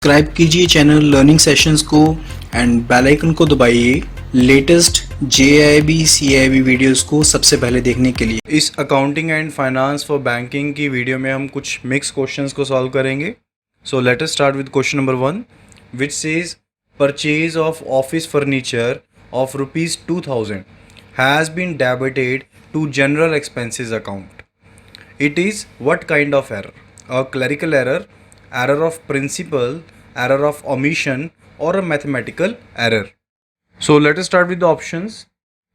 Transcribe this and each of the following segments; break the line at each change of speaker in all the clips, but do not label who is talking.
Subscribe कीजिए channel learning sessions को and bell icon को दबाइए लेटेस्ट JIB CIB वीडियोस को सबसे पहले देखने के लिए।
इस accounting and finance for banking की वीडियो में हम कुछ मिक्स क्वेश्चंस को सॉल्व करेंगे। So let us start with question number 1 which says purchase of office furniture of ₹2000 has been debited to general expenses account. It is what kind of error? A clerical error, error of principle, error of omission, or a mathematical error. So let us start with the options.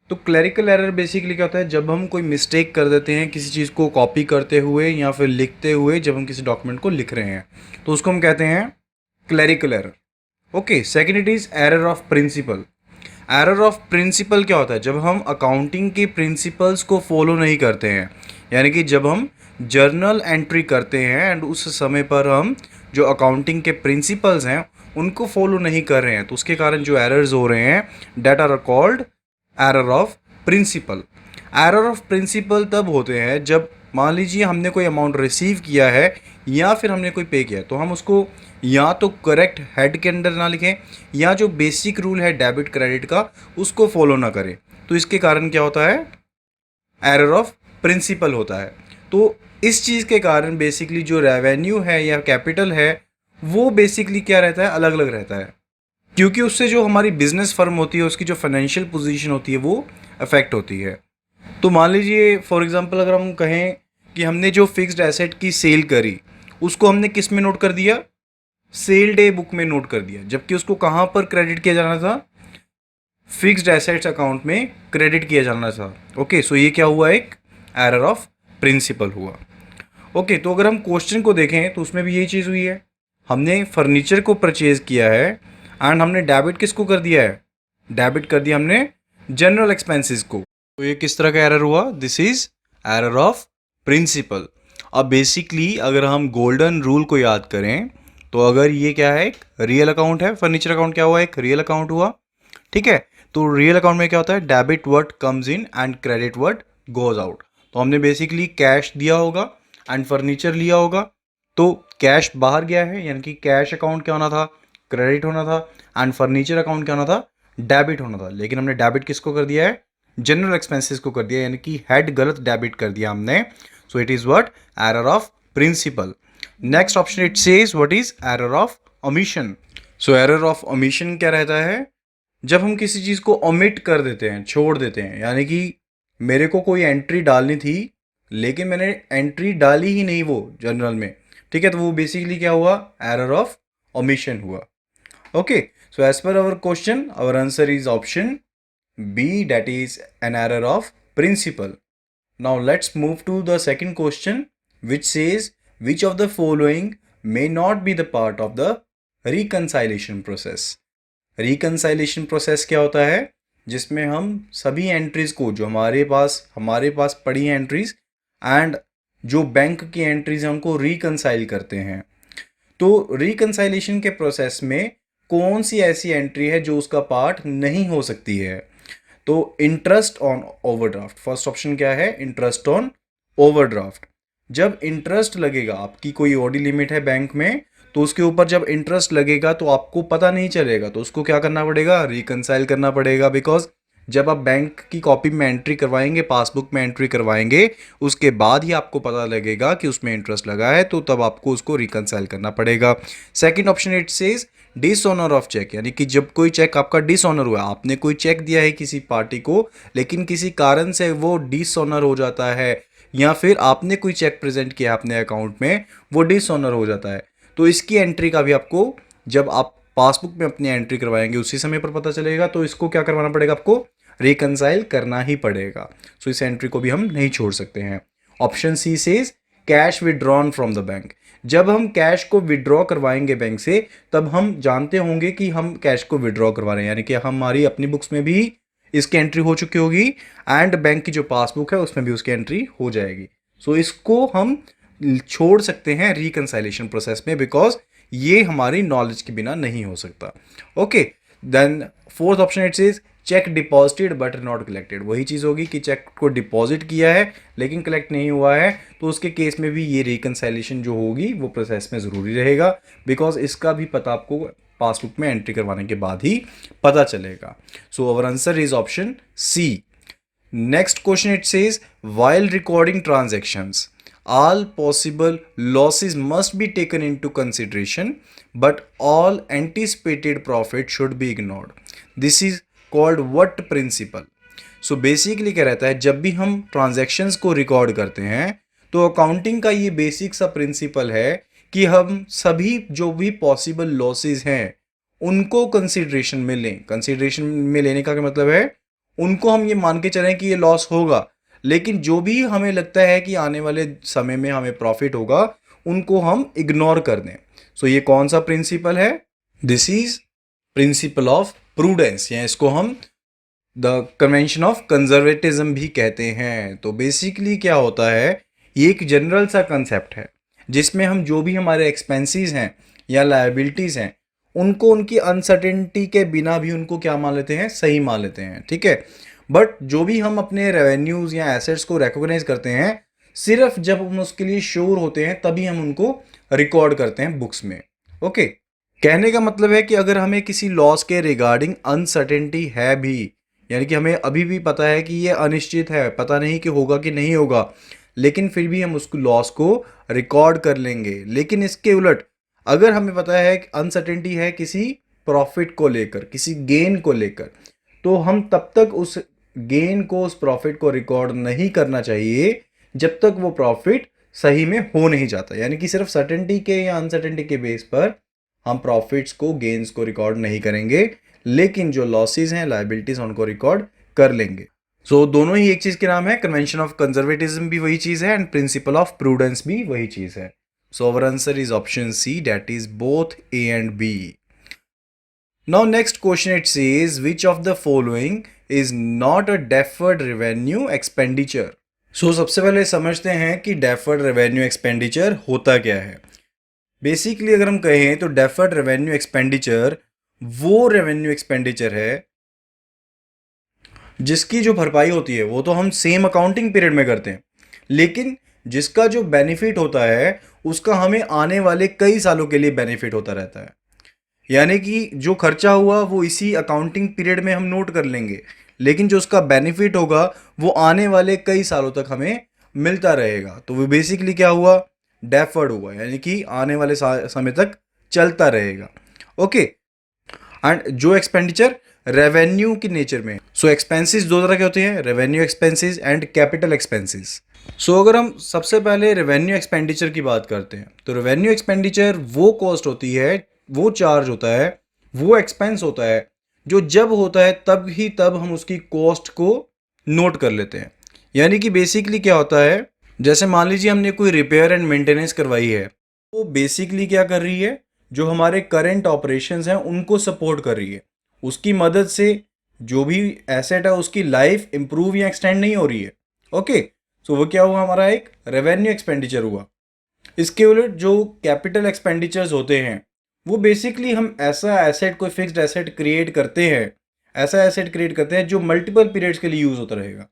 तो clerical error basically क्या होता है, जब हम कोई mistake कर देते हैं किसी चीज़ को कॉपी करते हुए या फिर लिखते हुए, जब हम किसी डॉक्यूमेंट को लिख रहे हैं तो उसको हम कहते हैं clerical error. Okay, second it is error of principle. Error of principle क्या होता है, जब हम अकाउंटिंग के प्रिंसिपल्स को फॉलो नहीं करते हैं, यानी कि जब हम जर्नल एंट्री करते हैं एंड उस समय पर हम जो अकाउंटिंग के प्रिंसिपल्स हैं उनको फॉलो नहीं कर रहे हैं, तो उसके कारण जो एरर्स हो रहे हैं that are called error of principle. Error of principle तब होते हैं जब मान लीजिए हमने कोई अमाउंट रिसीव किया है या फिर हमने कोई पे किया है, तो हम उसको या तो करेक्ट हेड के अंदर ना लिखें या जो बेसिक रूल है डेबिट क्रेडिट का उसको फॉलो ना करें, तो इसके कारण क्या होता है, एरर ऑफ प्रिंसिपल होता है. तो इस चीज़ के कारण बेसिकली जो रेवेन्यू है या कैपिटल है वो बेसिकली क्या रहता है, अलग अलग रहता है, क्योंकि उससे जो हमारी बिजनेस फर्म होती है उसकी जो फाइनेंशियल पोजीशन होती है वो अफेक्ट होती है. तो मान लीजिए फॉर एग्जांपल अगर हम कहें कि हमने जो फिक्स्ड एसेट की सेल करी उसको हमने किस में नोट कर दिया, सेल डे बुक में नोट कर दिया, जबकि उसको कहाँ पर क्रेडिट किया जाना था, फिक्स्ड एसेट्स अकाउंट में क्रेडिट किया जाना था. ओके, सो ये क्या हुआ, एक एरर ऑफ प्रिंसिपल हुआ. ओके, तो अगर हम क्वेश्चन को देखें तो उसमें भी यही चीज़ हुई है, हमने फर्नीचर को परचेज किया है एंड हमने डेबिट किसको कर दिया है, डेबिट कर दिया हमने जनरल एक्सपेंसेस को. तो ये किस तरह का एरर हुआ, this is error of principle. अब बेसिकली अगर हम गोल्डन रूल को याद करें तो अगर ये क्या है, एक रियल अकाउंट है, फर्नीचर अकाउंट क्या हुआ, एक रियल अकाउंट हुआ, ठीक है. तो रियल अकाउंट में क्या होता है, debit what comes in and credit what goes out. तो हमने बेसिकली कैश दिया होगा एंड फर्नीचर लिया होगा, तो कैश बाहर गया है यानी कि कैश अकाउंट क्या होना था, क्रेडिट होना था, एंड फर्नीचर अकाउंट क्या होना था, डेबिट होना था. लेकिन हमने डेबिट किसको कर दिया है, जनरल एक्सपेंसेस को कर दिया, यानी कि हेड गलत डेबिट कर दिया हमने. So it is what, error of principle. Next option it says what is error of omission. So error of omission क्या रहता है, जब हम किसी चीज़ को ओमिट कर देते हैं, छोड़ देते हैं, यानी कि मेरे को कोई एंट्री डालनी थी लेकिन मैंने एंट्री डाली ही नहीं वो जनरल में, ठीक है, तो वो बेसिकली क्या हुआ, एरर ऑफ ओमिशन हुआ. Okay, so as per our question our answer is option B, that is an error of principle. Now let's move to the second question which says which of the following may not be the part of the reconciliation process. reconciliation process क्या होता है, जिसमें हम सभी entries को जो हमारे पास पड़ी हैं एंट्रीज एंड जो बैंक की एंट्रीज हैं उनको रिकनसाइल करते हैं. तो रिकनसाइलेशन के प्रोसेस में कौन सी ऐसी एंट्री है जो उसका पार्ट नहीं हो सकती है, तो interest on overdraft. First option क्या है, इंटरेस्ट ऑन ओवरड्राफ्ट. जब इंटरेस्ट लगेगा, आपकी कोई ओडी लिमिट है बैंक में, तो उसके ऊपर जब इंटरेस्ट लगेगा तो आपको पता नहीं चलेगा, तो उसको क्या करना पड़ेगा, रिकनसाइल करना पड़ेगा. बिकॉज जब आप बैंक की कॉपी में एंट्री करवाएंगे, पासबुक में एंट्री करवाएंगे, उसके बाद ही आपको पता लगेगा कि उसमें इंटरेस्ट लगा है, तो तब आपको उसको रिकनसाइल करना पड़ेगा. Second option it says dishonour of cheque, यानी कि जब कोई चेक आपका डिसऑनर हुआ, आपने कोई चेक दिया है किसी पार्टी को लेकिन किसी कारण से वो डिसऑनर हो जाता है, या फिर आपने कोई चेक प्रेजेंट किया अपने अकाउंट में वो डिसऑनर हो जाता है, तो इसकी एंट्री का भी आपको जब आप पासबुक में अपनी एंट्री करवाएंगे उसी समय पर पता चलेगा, तो इसको क्या करवाना पड़ेगा, आपको रिकनसाइल करना ही पड़ेगा. सो इस एंट्री को भी हम नहीं छोड़ सकते हैं. Option she says cash withdrawn from the bank. जब हम कैश को विड्रॉ करवाएंगे बैंक से तब हम जानते होंगे कि हम कैश को विड्रॉ करवा रहे हैं, यानी कि हमारी अपनी बुक्स में भी इसकी एंट्री हो चुकी होगी एंड बैंक की जो पासबुक है उसमें भी उसकी एंट्री हो जाएगी. सो इसको हम छोड़ सकते हैं रिकनसाइलेशन प्रोसेस में, बिकॉज ये हमारी नॉलेज के बिना नहीं हो सकता. Okay, then fourth option it is cheque deposited but not collected, वही चीज़ होगी कि चेक को डिपॉजिट किया है लेकिन कलेक्ट नहीं हुआ है, तो उसके केस में भी ये रिकंसाइलेशन जो होगी वो प्रोसेस में ज़रूरी रहेगा, बिकॉज इसका भी पता आपको पासबुक में एंट्री करवाने के बाद ही पता चलेगा. So our answer is option C. Next question it says, while recording transactions, all possible losses must be taken into consideration, but all anticipated profit should be ignored. This is called what principle? So basically क्या रहता है, जब भी हम transactions को record करते हैं तो accounting का ये basic सा principle है कि हम सभी जो भी possible losses हैं उनको consideration में लें. consideration में लेने का क्या मतलब है, उनको हम ये मान के चलें कि ये लॉस होगा, लेकिन जो भी हमें लगता है कि आने वाले समय में हमें प्रॉफिट होगा उनको हम इग्नोर कर दें. सो ये कौन सा प्रिंसिपल है? This is principle of prudence, या इसको हम द कन्वेंशन ऑफ कंजर्वेटिज्म भी कहते हैं. तो बेसिकली क्या होता है, ये एक जनरल सा कंसेप्ट है जिसमें हम जो भी हमारे एक्सपेंसेस हैं या लायबिलिटीज हैं उनको उनकी अनसर्टेनिटी के बिना भी उनको क्या मान लेते हैं, सही मान लेते हैं. ठीक है, बट जो भी हम अपने रेवेन्यूज या एसेट्स को रिकॉग्नाइज करते हैं सिर्फ जब हम उसके लिए श्योर होते हैं तभी हम उनको रिकॉर्ड करते हैं बुक्स में. ओके, कहने का मतलब है कि अगर हमें किसी लॉस के रिगार्डिंग अनसर्टेनिटी है भी, यानी कि हमें अभी भी पता है कि ये अनिश्चित है, पता नहीं कि होगा कि नहीं होगा, लेकिन फिर भी हम उसको लॉस को रिकॉर्ड कर लेंगे. लेकिन इसके उलट अगर हमें पता है कि अनसर्टेनिटी है किसी प्रॉफिट को लेकर, किसी गेन को लेकर, तो हम तब तक उस गेन को, उस प्रॉफिट को रिकॉर्ड नहीं करना चाहिए जब तक वो प्रॉफिट सही में हो नहीं जाता. यानी कि सिर्फ सर्टेनिटी के या अनसर्टेनिटी के बेस पर हम प्रॉफिट्स को, गेन्स को रिकॉर्ड नहीं करेंगे, लेकिन जो लॉसेस हैं, लायबिलिटीज, उनको रिकॉर्ड कर लेंगे. सो दोनों ही एक चीज के नाम है. कन्वेंशन ऑफ कंजर्वेटिज्म भी वही चीज है एंड प्रिंसिपल ऑफ प्रूडेंस भी वही चीज है. So our answer is option C, that is both A and B. Now next question it says, which of the following is not a deferred revenue expenditure? So सबसे पहले समझते हैं कि deferred revenue expenditure होता क्या है. Basically अगर हम कहें तो deferred revenue expenditure वो revenue expenditure है जिसकी जो भरपाई होती है वो तो हम सेम अकाउंटिंग पीरियड में करते हैं, लेकिन जिसका जो बेनिफिट होता है उसका हमें आने वाले कई सालों के लिए बेनिफिट होता रहता है. यानी कि जो खर्चा हुआ वो इसी अकाउंटिंग पीरियड में हम नोट कर लेंगे, लेकिन जो उसका बेनिफिट होगा वो आने वाले कई सालों तक हमें मिलता रहेगा. तो वो बेसिकली क्या हुआ, डेफर्ड हुआ, यानी कि आने वाले समय तक चलता रहेगा. ओके, एंड जो एक्सपेंडिचर रेवेन्यू की नेचर में, सो एक्सपेंसेस दो तरह के होते हैं, revenue expenses and capital expenses. So अगर हम सबसे पहले रेवेन्यू एक्सपेंडिचर की बात करते हैं तो रेवेन्यू एक्सपेंडिचर वो कॉस्ट होती है, वो चार्ज होता है, वो एक्सपेंस होता है जो जब होता है तब हम उसकी कॉस्ट को नोट कर लेते हैं. यानी कि बेसिकली क्या होता है, जैसे मान लीजिए हमने कोई रिपेयर एंड मेंटेनेंस करवाई है, वो बेसिकली क्या कर रही है, जो हमारे करंट ऑपरेशंस हैं उनको सपोर्ट कर रही है. उसकी मदद से जो भी एसेट है उसकी लाइफ इंप्रूव या एक्सटेंड नहीं हो रही है. ओके, सो वो क्या हुआ, हमारा एक रेवेन्यू एक्सपेंडिचर हुआ. इसके उलट जो कैपिटल एक्सपेंडिचर्स होते हैं वो बेसिकली हम ऐसा एसेट, कोई फिक्स्ड एसेट क्रिएट करते हैं, ऐसा एसेट क्रिएट करते हैं जो मल्टीपल पीरियड्स के लिए यूज होता रहेगा.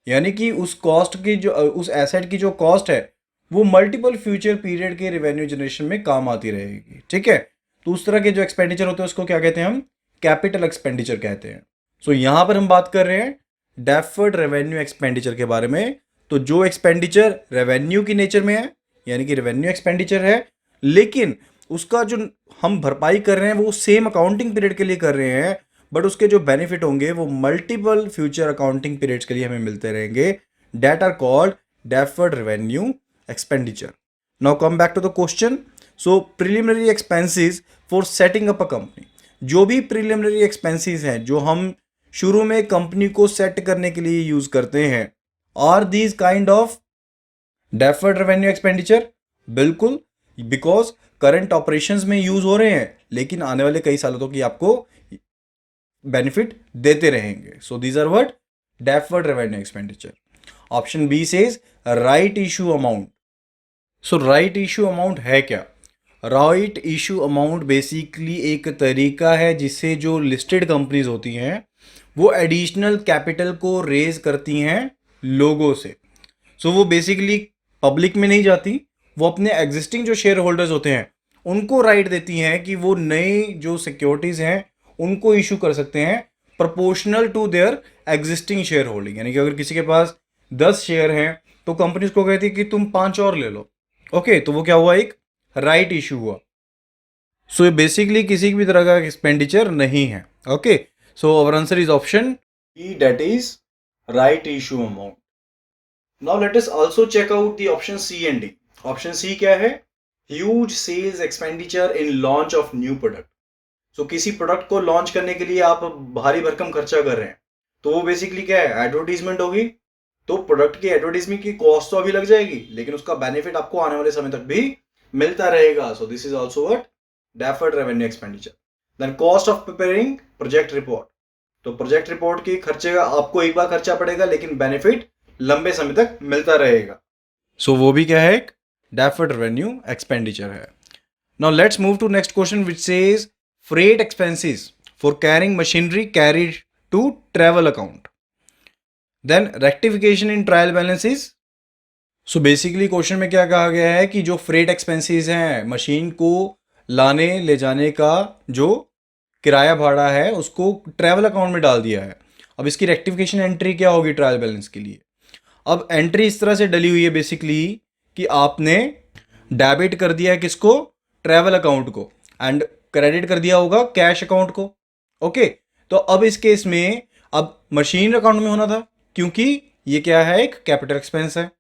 यानी कि उस कॉस्ट की जो, उस एसेट की जो कॉस्ट है वो मल्टीपल फ्यूचर पीरियड के रेवेन्यू जनरेशन में काम आती रहेगी. ठीक है, तो उस तरह के जो एक्सपेंडिचर होते हैं उसको क्या कहते हैं, हम कैपिटल एक्सपेंडिचर कहते हैं. सो यहां पर हम बात कर रहे हैं डेफर्ड रेवेन्यू एक्सपेंडिचर के बारे में. तो जो एक्सपेंडिचर रेवेन्यू की नेचर में है, यानी कि रेवेन्यू एक्सपेंडिचर है, लेकिन उसका जो हम भरपाई कर रहे हैं वो सेम अकाउंटिंग पीरियड के लिए कर रहे हैं, बट उसके जो बेनिफिट होंगे वो मल्टीपल फ्यूचर अकाउंटिंग पीरियड्स के लिए हमें मिलते रहेंगे. That are called deferred revenue expenditure. Now come back to the question. So preliminary expenses for setting up a company, जो भी प्रिलिमिनरी एक्सपेंसेस हैं जो हम शुरू में कंपनी को सेट करने के लिए यूज करते हैं, are these kind of deferred revenue expenditure? बिल्कुल, बिकॉज करंट ऑपरेशंस में यूज हो रहे हैं, लेकिन आने वाले कई सालों तक ये आपको बेनिफिट देते रहेंगे. So these are what, deferred revenue expenditure. Option B says right issue amount. So right issue amount है क्या? राइट इशू अमाउंट बेसिकली एक तरीका है जिससे जो लिस्टेड कंपनीज होती हैं वो एडिशनल कैपिटल को रेज करती हैं लोगों से। सो वो बेसिकली पब्लिक में नहीं जाती, वो अपने एग्जिस्टिंग जो शेयर होल्डर्स होते हैं उनको राइट देती हैं कि वो नए जो सिक्योरिटीज हैं उनको इशू कर सकते हैं proportional to their existing shareholding. यानी कि अगर किसी के पास 10 शेयर हैं तो कंपनी उसको कहती है कि तुम 5 और ले लो। ओके, तो वो क्या हुआ, एक राइट इशू हुआ। सो ये बेसिकली किसी भी तरह का एक्सपेंडिचर नहीं है। Okay, so our answer is option E, that is right issue amount. Now let us also check out the option C and D. Option C क्या है, huge sales expenditure in launch of new product. So किसी product को launch करने के लिए आप भारी भरकम खर्चा कर रहे हैं, तो वो बेसिकली क्या है, एडवर्टीजमेंट होगी। तो प्रोडक्ट की एडवर्टीजमेंट की कॉस्ट तो अभी लग जाएगी, लेकिन उसका बेनिफिट आपको आने वाले समय तक भी मिलता रहेगा। So this is also what, deferred revenue expenditure. Then cost of preparing project report. तो प्रोजेक्ट रिपोर्ट की खर्चे का आपको एक बार खर्चा पड़ेगा, लेकिन बेनिफिट लंबे समय तक मिलता रहेगा। सो वो भी क्या है, एक डेफर्ड रेवेन्यू एक्सपेंडिचर है। Now let's move to next question which says freight expenses for carrying machinery carried to travel account. Then rectification in trial balances. So basically question में क्या कहा गया है कि जो फ्रेट एक्सपेंसेस हैं, मशीन को लाने ले जाने का जो किराया भाड़ा है उसको ट्रैवल अकाउंट में डाल दिया है। अब इसकी रेक्टिफिकेशन एंट्री क्या होगी ट्रायल बैलेंस के लिए। अब एंट्री इस तरह से डली हुई है बेसिकली कि आपने डेबिट कर दिया है किसको, ट्रैवल अकाउंट को, एंड क्रेडिट कर दिया होगा कैश अकाउंट को। ओके, तो अब इस केस में अब मशीन अकाउंट में होना था, क्योंकि ये क्या है, एक कैपिटल एक्सपेंस है।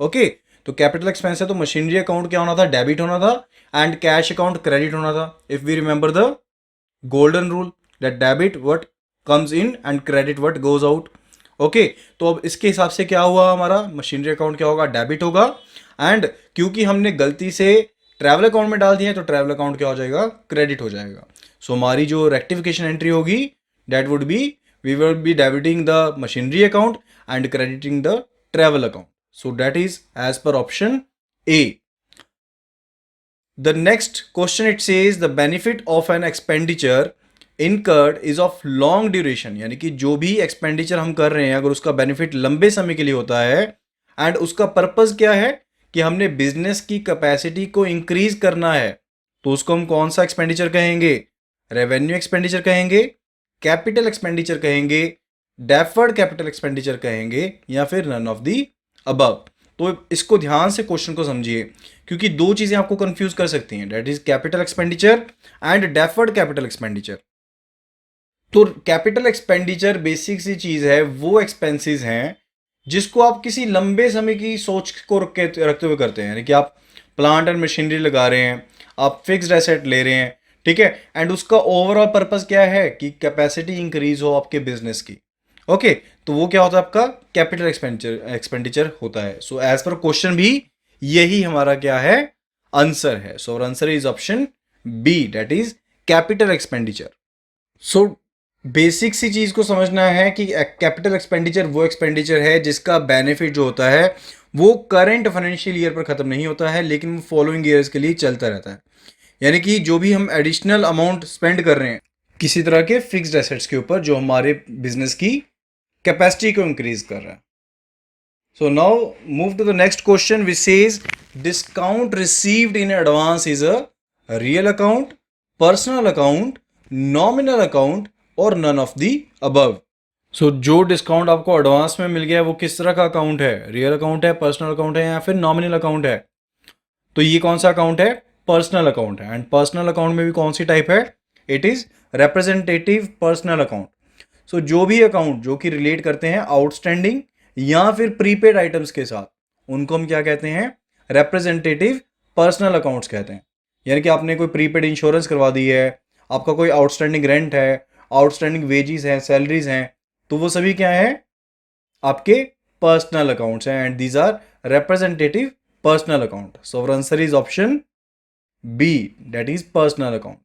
ओके, तो कैपिटल एक्सपेंस है तो मशीनरी अकाउंट क्या होना था, डेबिट होना था, एंड कैश अकाउंट क्रेडिट होना था। If we remember the golden rule that debit what comes in and credit what goes out. Okay, तो अब इसके हिसाब से क्या हुआ, हमारा मशीनरी अकाउंट क्या होगा, डेबिट होगा, एंड क्योंकि हमने गलती से ट्रैवल अकाउंट में डाल दिया है तो ट्रैवल अकाउंट क्या हो जाएगा, क्रेडिट हो जाएगा। सो हमारी जो रेक्टिफिकेशन एंट्री होगी that would be, we will be debiting the machinery account and crediting the travel account. So that is as per option A. The next question it says the benefit of an expenditure incurred is of long duration. यानी कि जो भी expenditure हम कर रहे हैं अगर उसका बेनिफिट लंबे समय के लिए होता है, एंड उसका पर्पस क्या है कि हमने बिजनेस की कैपेसिटी को इंक्रीज करना है, तो उसको हम कौन सा एक्सपेंडिचर कहेंगे, रेवेन्यू एक्सपेंडिचर कहेंगे, कैपिटल एक्सपेंडिचर कहेंगे, डेफर्ड कैपिटल एक्सपेंडिचर कहेंगे, या फिर नन ऑफ दी अबव। तो इसको ध्यान से क्वेश्चन को समझिए, क्योंकि दो चीजें आपको कंफ्यूज कर सकती हैं, that is capital expenditure and deferred capital expenditure. तो कैपिटल एक्सपेंडिचर बेसिक सी चीज है, वो एक्सपेंसेस हैं जिसको आप किसी लंबे समय की सोच को रखते हुए करते हैं। यानी कि आप प्लांट एंड मशीनरी लगा रहे हैं, आप फिक्स्ड एसेट ले रहे हैं, ठीक है, एंड उसका ओवरऑल पर्पस क्या है कि कैपेसिटी इंक्रीज हो आपके बिजनेस की। ओके, तो वो क्या होता है, आपका कैपिटल एक्सपेंडिचर होता है। सो एज पर क्वेश्चन भी यही हमारा क्या है, आंसर है। So answer is option B, that is capital expenditure. So basic सी चीज को समझना है कि कैपिटल एक्सपेंडिचर वो एक्सपेंडिचर है जिसका बेनिफिट जो होता है वो करंट फाइनेंशियल ईयर पर खत्म नहीं होता है, लेकिन वो फॉलोइंग ईयर्स के लिए चलता रहता है। यानी कि जो भी हम एडिशनल अमाउंट स्पेंड कर रहे हैं किसी तरह के फिक्स्ड एसेट्स के ऊपर जो हमारे बिजनेस की कैपेसिटी को इंक्रीज कर रहा है। So now move to the next question which says discount received in advance is a real account, personal account, nominal account और none of the above. So जो डिस्काउंट आपको एडवांस में मिल गया है वो किस तरह का अकाउंट है, रियल अकाउंट है, पर्सनल अकाउंट है, या फिर नॉमिनल अकाउंट है। तो ये कौन सा अकाउंट है, पर्सनल अकाउंट है। एंड पर्सनल अकाउंट में भी कौन सी टाइप है, it is representative personal account. So जो भी अकाउंट जो कि रिलेट करते हैं आउटस्टैंडिंग या फिर प्रीपेड आइटम्स के साथ, उनको हम क्या कहते हैं, रिप्रेजेंटेटिव पर्सनल अकाउंट्स कहते हैं। यानी कि आपने कोई प्रीपेड इंश्योरेंस करवा दी है, आपका कोई आउटस्टैंडिंग रेंट है, आउटस्टैंडिंग वेजेस हैं, सैलरीज हैं, तो वो सभी क्या है, आपके पर्सनल अकाउंट्स हैं, and these are representative personal account. So our answer is option B, that is personal account.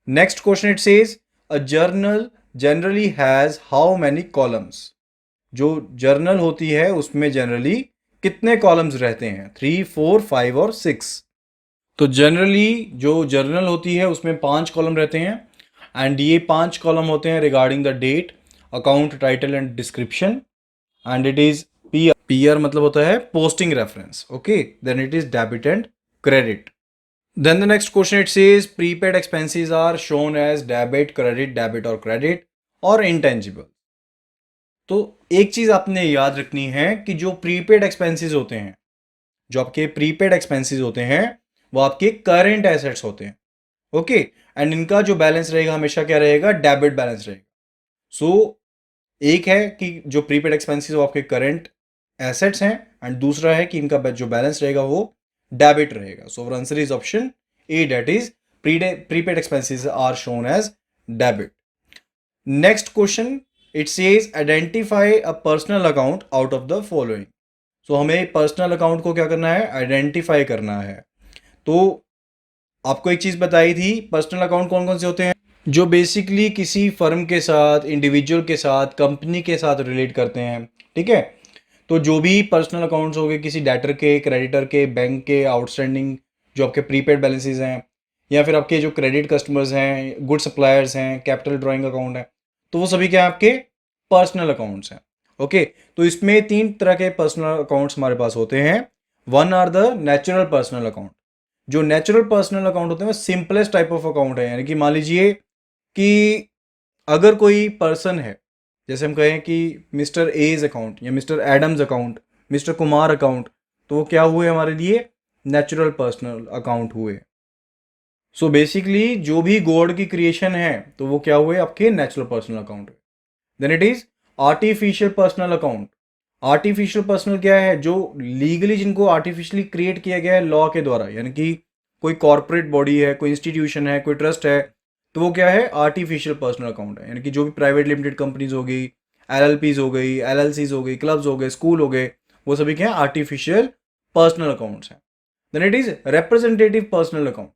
Next question it says a journal generally has how many columns. जो जर्नल होती है उसमें जनरली कितने columns रहते हैं, 3, 4, 5 और 6। तो जनरली जो जर्नल होती है उसमें 5 कॉलम रहते हैं, एंड ये 5 कॉलम होते हैं regarding the date, account, title and description, and it is PR मतलब होता है posting reference. Okay, then it is debit and credit. Then the next question, it says prepaid expenses are shown as debit, credit और credit और intangible. तो एक चीज आपने याद रखनी है कि जो प्रीपेड एक्सपेंसेस होते हैं, जो आपके प्रीपेड एक्सपेंसेस होते हैं वो आपके करंट एसेट्स होते हैं. ओके, एंड इनका जो बैलेंस रहेगा हमेशा क्या रहेगा, डेबिट बैलेंस रहेगा. सो एक है कि जो प्रीपेड एक्सपेंसेस वो आपके करंट एसेट्स हैं, एंड दूसरा है कि इनका जो बैलेंस रहेगा वो डेबिट रहेगा. So our answer is option A, that is prepaid expenses are shown as debit. Next question, it says identify a personal account out of the following. So हमें पर्सनल अकाउंट को क्या करना है, identify करना है. तो आपको एक चीज बताई थी, पर्सनल अकाउंट कौन कौन से होते हैं, जो बेसिकली किसी फर्म के साथ, इंडिविजुअल के साथ, कंपनी के साथ रिलेट करते हैं. ठीक है, तो जो भी पर्सनल अकाउंट्स हो गए किसी डेटर के, क्रेडिटर के, बैंक के, आउटस्टैंडिंग जो आपके प्रीपेड बैलेंसेस हैं, या फिर आपके जो क्रेडिट कस्टमर्स हैं, गुड सप्लायर्स हैं, कैपिटल ड्राइंग अकाउंट है, तो वो सभी क्या आपके पर्सनल अकाउंट्स हैं. ओके, तो इसमें 3 तरह के पर्सनल अकाउंट्स हमारे पास होते हैं. One are the natural personal account. जो नेचुरल पर्सनल अकाउंट होते हैं वो सिंपलेस्ट टाइप ऑफ अकाउंट है. यानी कि मान लीजिए कि अगर कोई पर्सन है, जैसे हम कहें कि मिस्टर एज अकाउंट या mister Adams account, mister Kumar account, तो वो क्या हुए हमारे लिए, नेचुरल पर्सनल अकाउंट हुए. सो बेसिकली जो भी गॉड की क्रिएशन है तो वो क्या हुए, आपके नेचुरल पर्सनल अकाउंट हुए. Then it is artificial personal account. Artificial personal क्या है, जो लीगली जिनको आर्टिफिशियली क्रिएट किया गया है लॉ के द्वारा, यानी कि कोई कॉर्पोरेट बॉडी है, कोई इंस्टीट्यूशन है, कोई ट्रस्ट है, तो वो क्या है, आर्टिफिशियल पर्सनल अकाउंट है. यानी कि जो भी प्राइवेट लिमिटेड कंपनीज हो गई, LLPs हो गई, LLCs हो गई, क्लब्स हो गए, स्कूल हो गए, वो सभी क्या है, आर्टिफिशियल पर्सनल अकाउंट्स हैं. Then it is representative personal account.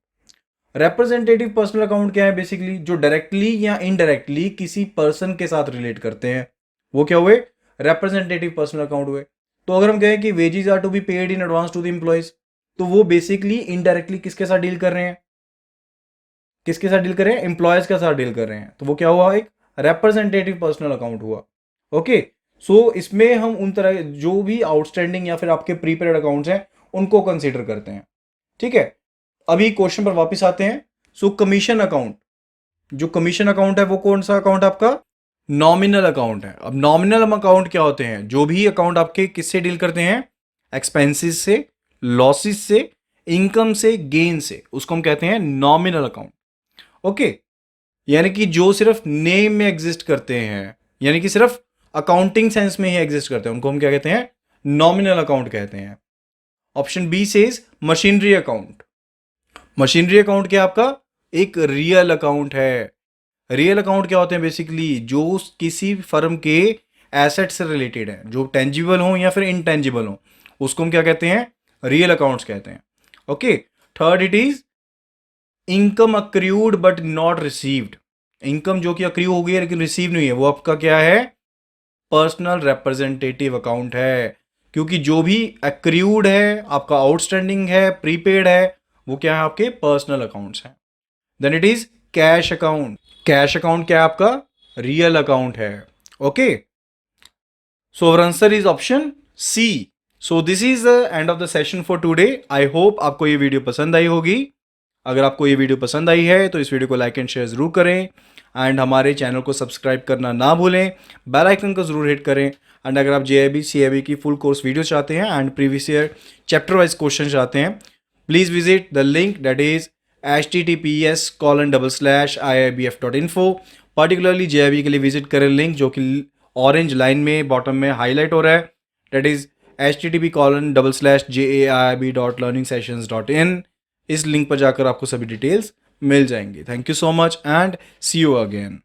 Representative personal account क्या है, बेसिकली जो डायरेक्टली या इनडायरेक्टली किसी पर्सन के साथ रिलेट करते हैं, वो क्या हुए, रिप्रेजेंटेटिव पर्सनल अकाउंट हुए. तो अगर हम कहें कि wages are to be paid in advance to the employees, तो वो बेसिकली इनडायरेक्टली किसके साथ डील कर रहे हैं, किसके साथ डील कर रहे हैं, एम्प्लॉयज के साथ डील कर रहे हैं. तो वो क्या हुआ, एक रिप्रेजेंटेटिव पर्सनल अकाउंट हुआ. ओके, सो इसमें हम उन तरह जो भी आउटस्टैंडिंग या फिर आपके प्रीपेड अकाउंट्स हैं उनको कंसीडर करते हैं. ठीक है, अभी क्वेश्चन पर वापस आते हैं. सो कमीशन अकाउंट, जो कमीशन अकाउंट है वो कौन सा अकाउंट आपका, नॉमिनल अकाउंट है. अब नॉमिनल अकाउंट क्या होते हैं, जो भी अकाउंट आपके किससे डील करते हैं, एक्सपेंसेस से, लॉसेस से, इनकम से, गेन से, उसको हम कहते हैं नॉमिनल अकाउंट. ओके, यानी कि जो सिर्फ नेम में एग्जिस्ट करते हैं, यानी कि सिर्फ अकाउंटिंग सेंस में ही एग्जिस्ट करते हैं, उनको हम क्या कहते हैं, नॉमिनल अकाउंट कहते हैं. Option B says machinery account. Machinery account क्या आपका, एक रियल अकाउंट है. रियल अकाउंट क्या होते हैं, बेसिकली जो किसी फर्म के एसेट से रिलेटेड है, जो टेंजिबल हो या फिर इनटेंजिबल हो, उसको हम क्या कहते हैं, रियल अकाउंट्स कहते हैं. Okay, third it is income accrued but not received. Income जो कि अक्रू हो गई है लेकिन रिसीव नहीं है, वो आपका क्या है, पर्सनल रिप्रेजेंटेटिव अकाउंट है. क्योंकि जो भी अक्रूड है, आपका आउटस्टैंडिंग है, प्रीपेड है, वो क्या है, आपके पर्सनल अकाउंट्स हैं. Then it is cash account. Cash account क्या है आपका, रियल अकाउंट है. Okay, so our answer is option C. So this is the end of the session for today. I hope आपको ये वीडियो पसंद आई होगी. अगर आपको ये वीडियो पसंद आई है तो इस वीडियो को लाइक एंड शेयर जरूर करें, एंड हमारे चैनल को सब्सक्राइब करना ना भूलें, बेल आइकन को जरूर हिट करें. एंड अगर आप JIB CIB की फुल कोर्स वीडियो चाहते हैं and previous year chapter wise question चाहते हैं, please visit the link that is https://iibf.info. Particularly JIB के लिए विजिट करें लिंक जो कि ऑरेंज लाइन में बॉटम में हाईलाइट हो रहा है, दैट इज http://jaib.learningsessions.in. इस लिंक पर जाकर आपको सभी डिटेल्स मिल जाएंगी. Thank you so much and see you again.